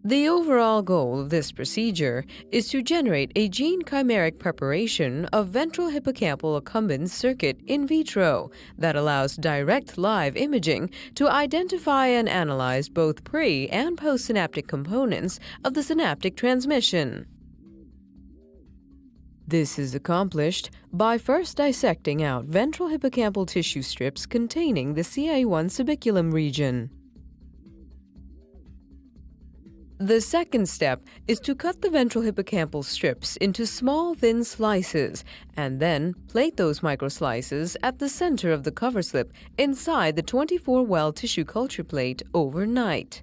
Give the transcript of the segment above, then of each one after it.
The overall goal of this procedure is to generate a gene-chimeric preparation of ventral hippocampal accumbens circuit in vitro that allows direct live imaging to identify and analyze both pre- and post-synaptic components of the synaptic transmission. This is accomplished by first dissecting out ventral hippocampal tissue strips containing the CA1 subiculum region. The second step is to cut the ventral hippocampal strips into small, thin slices, and then plate those microslices at the center of the cover slip inside the 24-well tissue culture plate overnight.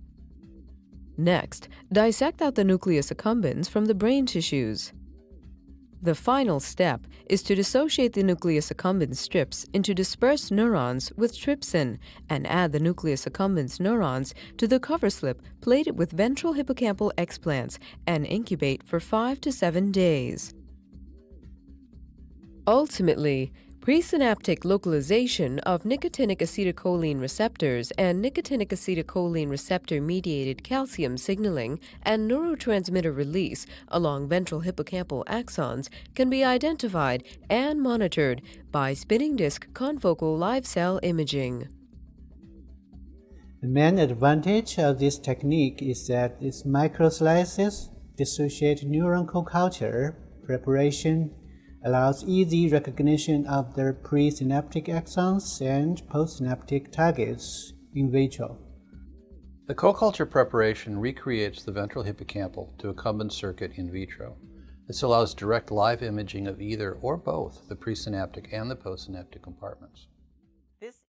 Next, dissect out the nucleus accumbens from the brain tissues. The final step is to dissociate the nucleus accumbens strips into dispersed neurons with trypsin and add the nucleus accumbens neurons to the cover slip plated with ventral hippocampal explants and incubate for 5 to 7 days. Ultimately, presynaptic localization of nicotinic acetylcholine receptors and nicotinic acetylcholine receptor-mediated calcium signaling and neurotransmitter release along ventral hippocampal axons can be identified and monitored by spinning disk confocal live cell imaging. The main advantage of this technique is that its microslices dissociate neuron co-culture preparation allows easy recognition of the presynaptic axons and postsynaptic targets in vitro. The co-culture preparation recreates the ventral hippocampal to accumbens circuit in vitro. This allows direct live imaging of either or both the presynaptic and the postsynaptic compartments.